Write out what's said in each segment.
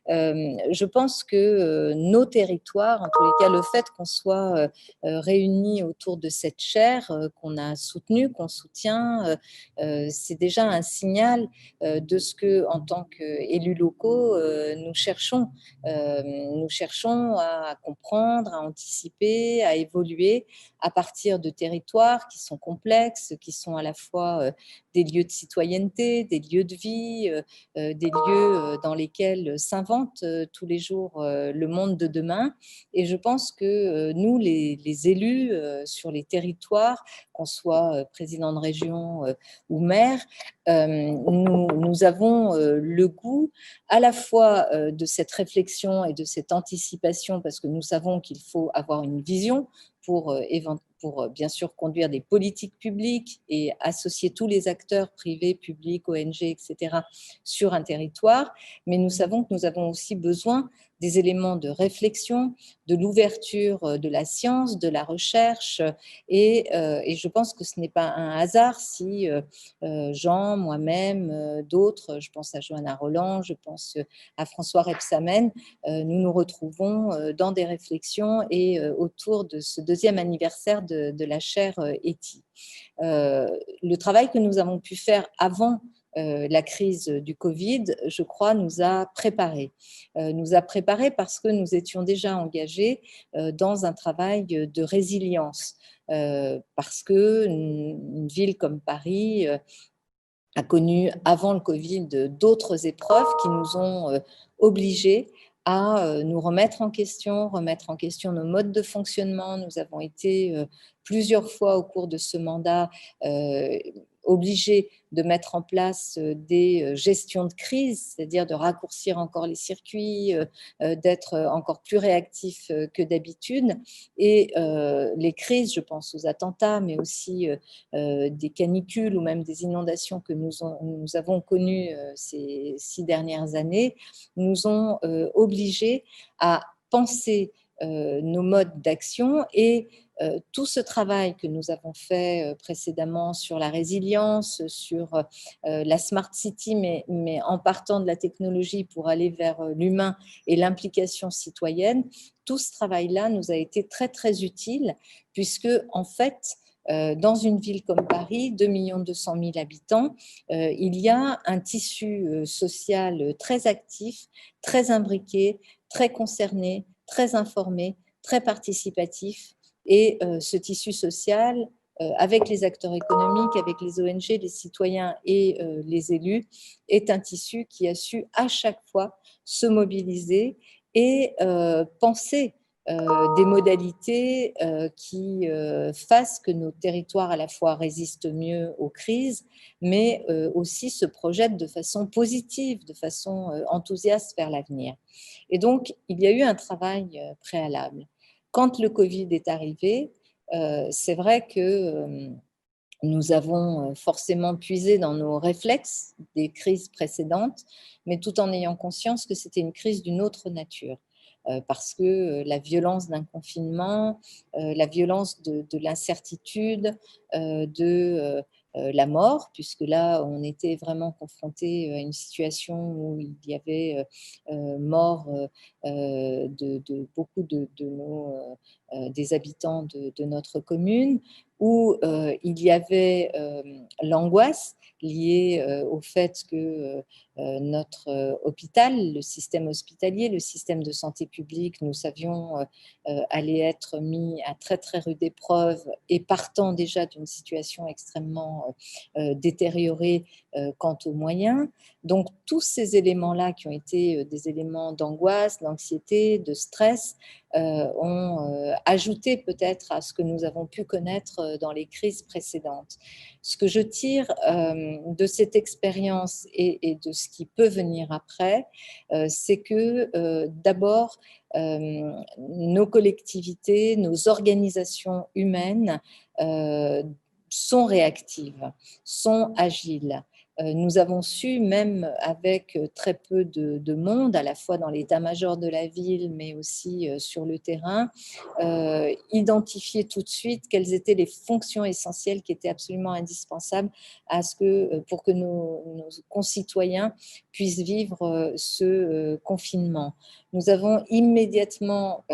Je pense que nos territoires, en tous les cas le fait qu'on soit réunis autour de cette chaire qu'on a soutenue, qu'on soutient, c'est déjà un signal de ce que, en tant qu'élus locaux, nous cherchons. Nous cherchons à comprendre, à anticiper, à évoluer à partir de territoires qui sont complexes, qui sont à la fois des lieux de citoyenneté, des lieux de vie, des lieux dans lesquels s'invente tous les jours le monde de demain. Et je pense que nous, les élus sur les territoires, qu'on soit président de région ou maire, nous avons le goût à la fois de cette réflexion et de cette anticipation, parce que nous savons qu'il faut avoir une vision pour bien sûr conduire des politiques publiques et associer tous les acteurs privés, publics, ONG, etc. sur un territoire. Mais nous savons que nous avons aussi besoin des éléments de réflexion, de l'ouverture de la science, de la recherche. Et je pense que ce n'est pas un hasard si Jean, moi-même, d'autres, je pense à Johanna Roland, je pense à François Rebsamen, nous nous retrouvons dans des réflexions et autour de ce deuxième anniversaire de la chaire ETI. Le travail que nous avons pu faire avant la crise du Covid, je crois, nous a préparés. Nous a préparés parce que nous étions déjà engagés dans un travail de résilience. Parce qu'une ville comme Paris a connu avant le Covid d'autres épreuves qui nous ont obligés à nous remettre en question nos modes de fonctionnement. Nous avons été plusieurs fois au cours de ce mandat obligés de mettre en place des gestions de crise, c'est-à-dire de raccourcir encore les circuits, d'être encore plus réactifs que d'habitude. Et les crises, je pense aux attentats, mais aussi des canicules ou même des inondations que nous avons connues ces 6 dernières années, nous ont obligés à penser nos modes d'action. Et tout ce travail que nous avons fait précédemment sur la résilience, sur la smart city, mais en partant de la technologie pour aller vers l'humain et l'implication citoyenne, tout ce travail-là nous a été très, très utile, puisque, en fait, dans une ville comme Paris, 2,2 millions habitants, il y a un tissu social très actif, très imbriqué, très concerné, très informé, très participatif. Et ce tissu social, avec les acteurs économiques, avec les ONG, les citoyens et les élus, est un tissu qui a su à chaque fois se mobiliser et penser des modalités qui fassent que nos territoires à la fois résistent mieux aux crises, mais aussi se projettent de façon positive, de façon enthousiaste vers l'avenir. Et donc, il y a eu un travail préalable. Quand le Covid est arrivé, c'est vrai que nous avons forcément puisé dans nos réflexes des crises précédentes, mais tout en ayant conscience que c'était une crise d'une autre nature. Parce que la violence d'un confinement, la violence de l'incertitude, de la mort, puisque là, on était vraiment confronté à une situation où il y avait mort de beaucoup des habitants de notre commune, où il y avait l'angoisse liée au fait que notre hôpital, le système hospitalier, le système de santé publique, nous savions allait être mis à très très rude épreuve, et partant déjà d'une situation extrêmement détériorée quant aux moyens. Donc tous ces éléments-là qui ont été des éléments d'angoisse, d'anxiété, de stress, ont ajouté peut-être à ce que nous avons pu connaître dans les crises précédentes. Ce que je tire de cette expérience et de ce qui peut venir après, c'est que d'abord, nos collectivités, nos organisations humaines sont réactives, sont agiles, Nous avons su, même avec très peu de monde, à la fois dans l'état-major de la ville, mais aussi sur le terrain, identifier tout de suite quelles étaient les fonctions essentielles qui étaient absolument indispensables pour que nos concitoyens puissent vivre ce confinement. Nous avons immédiatement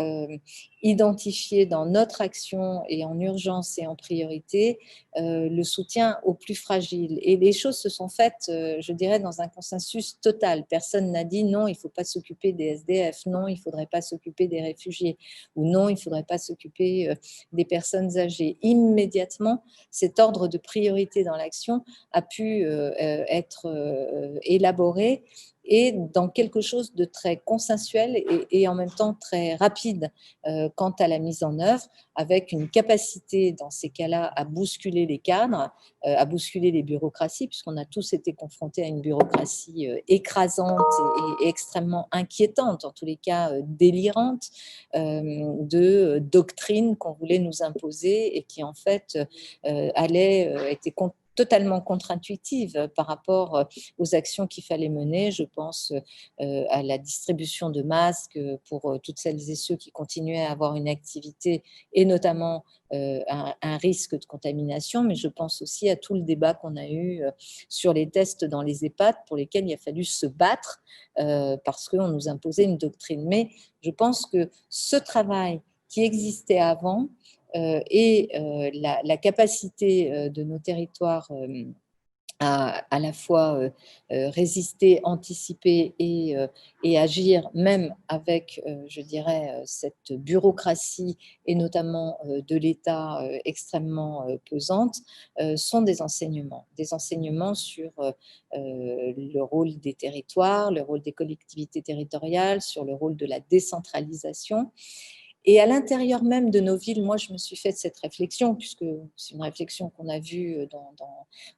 identifié dans notre action et en urgence et en priorité le soutien aux plus fragiles. Et les choses se sont faites, je dirais, dans un consensus total. Personne n'a dit non, il ne faut pas s'occuper des SDF, non, il ne faudrait pas s'occuper des réfugiés, ou non, il ne faudrait pas s'occuper des personnes âgées. Immédiatement, cet ordre de priorité dans l'action a pu être élaboré et dans quelque chose de très consensuel et en même temps très rapide quant à la mise en œuvre, avec une capacité dans ces cas-là à bousculer les cadres, à bousculer les bureaucraties, puisqu'on a tous été confrontés à une bureaucratie écrasante et extrêmement inquiétante, en tous les cas délirante, de doctrines qu'on voulait nous imposer et qui en fait étaient totalement contre-intuitive par rapport aux actions qu'il fallait mener. Je pense à la distribution de masques pour toutes celles et ceux qui continuaient à avoir une activité et notamment un risque de contamination, mais je pense aussi à tout le débat qu'on a eu sur les tests dans les EHPAD pour lesquels il a fallu se battre parce qu'on nous imposait une doctrine. Mais je pense que ce travail qui existait avant et la capacité de nos territoires à la fois résister, anticiper et agir, même avec, je dirais, cette bureaucratie et notamment de l'État extrêmement pesante, sont des enseignements sur le rôle des territoires, le rôle des collectivités territoriales, sur le rôle de la décentralisation. Et à l'intérieur même de nos villes, moi, je me suis fait cette réflexion, puisque c'est une réflexion qu'on a vue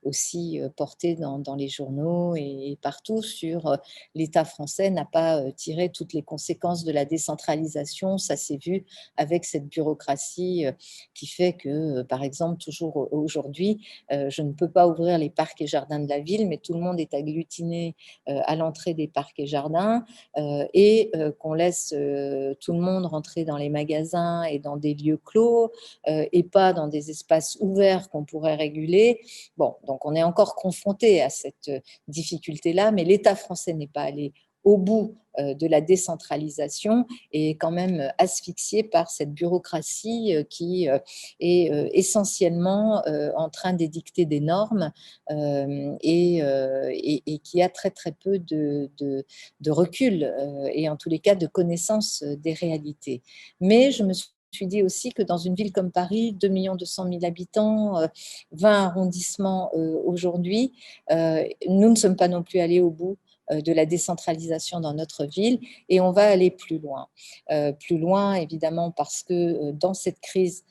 aussi portée dans les journaux et partout sur l'État français n'a pas tiré toutes les conséquences de la décentralisation. Ça s'est vu avec cette bureaucratie qui fait que, par exemple, toujours aujourd'hui, je ne peux pas ouvrir les parcs et jardins de la ville, mais tout le monde est agglutiné à l'entrée des parcs et jardins et qu'on laisse tout le monde rentrer dans les magasins et dans des lieux clos et pas dans des espaces ouverts qu'on pourrait réguler. Bon, donc on est encore confronté à cette difficulté-là, mais l'État français n'est pas allé au bout de la décentralisation et est quand même asphyxié par cette bureaucratie qui est essentiellement en train d'édicter des normes et qui a très très peu de recul et en tous les cas de connaissance des réalités. Mais je me suis dit aussi que dans une ville comme Paris, 2 200 000 habitants, 20 arrondissements aujourd'hui, nous ne sommes pas non plus allés au bout de la décentralisation dans notre ville et on va aller plus loin. Plus loin, évidemment, parce que dans cette crise,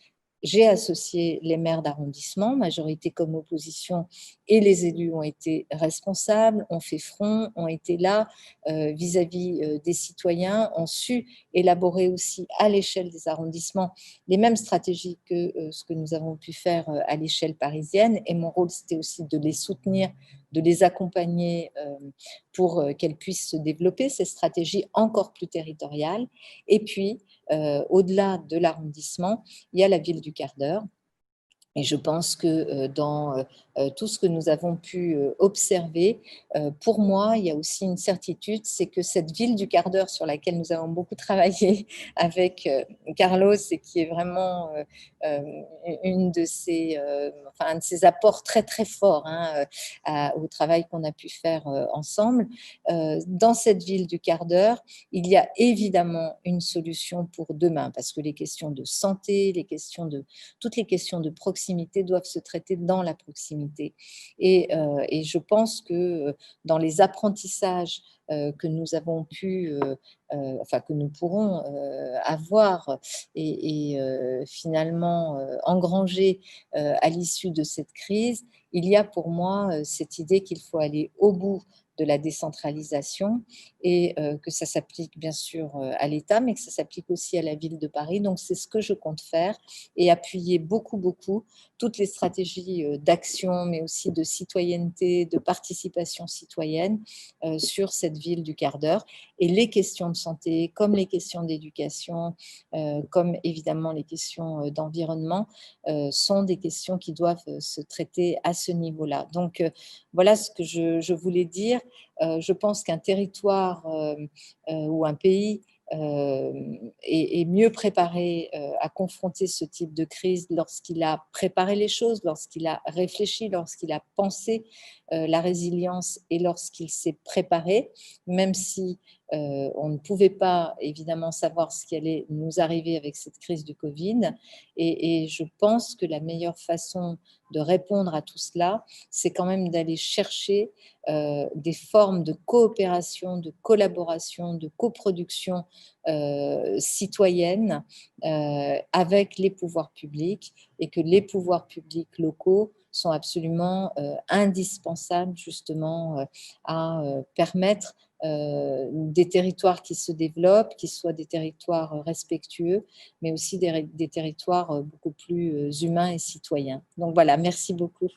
j'ai associé les maires d'arrondissement, majorité comme opposition, et les élus ont été responsables, ont fait front, ont été là vis-à-vis des citoyens, ont su élaborer aussi à l'échelle des arrondissements les mêmes stratégies que ce que nous avons pu faire à l'échelle parisienne. Et mon rôle, c'était aussi de les soutenir, de les accompagner pour qu'elles puissent se développer, ces stratégies encore plus territoriales. Et puis, au-delà de l'arrondissement, il y a la ville du quart d'heure. Et je pense que dans tout ce que nous avons pu observer, pour moi, il y a aussi une certitude, c'est que cette ville du quart d'heure sur laquelle nous avons beaucoup travaillé avec Carlos et qui est vraiment un de ses apports très très forts hein, au travail qu'on a pu faire ensemble, dans cette ville du quart d'heure, il y a évidemment une solution pour demain parce que les questions de santé, toutes les questions de proximité doivent se traiter dans la proximité. Et je pense que dans les apprentissages que nous avons que nous pourrons avoir et finalement engranger à l'issue de cette crise, il y a pour moi cette idée qu'il faut aller au bout de la décentralisation et que ça s'applique bien sûr à l'État, mais que ça s'applique aussi à la ville de Paris. Donc, c'est ce que je compte faire et appuyer beaucoup, beaucoup toutes les stratégies d'action, mais aussi de citoyenneté, de participation citoyenne sur cette ville du quart d'heure. Et les questions de santé, comme les questions d'éducation, comme évidemment les questions d'environnement, sont des questions qui doivent se traiter à ce niveau-là. Donc, voilà ce que je voulais dire. Je pense qu'un territoire ou un pays est mieux préparé à confronter ce type de crise lorsqu'il a préparé les choses, lorsqu'il a réfléchi, lorsqu'il a pensé la résilience et lorsqu'il s'est préparé, même si on ne pouvait pas évidemment savoir ce qui allait nous arriver avec cette crise du Covid. Et je pense que la meilleure façon de répondre à tout cela, c'est quand même d'aller chercher des formes de coopération, de collaboration, de coproduction citoyenne avec les pouvoirs publics et que les pouvoirs publics locaux sont absolument indispensables justement à permettre des territoires qui se développent, qui soient des territoires respectueux, mais aussi des territoires beaucoup plus humains et citoyens. Donc voilà, merci beaucoup.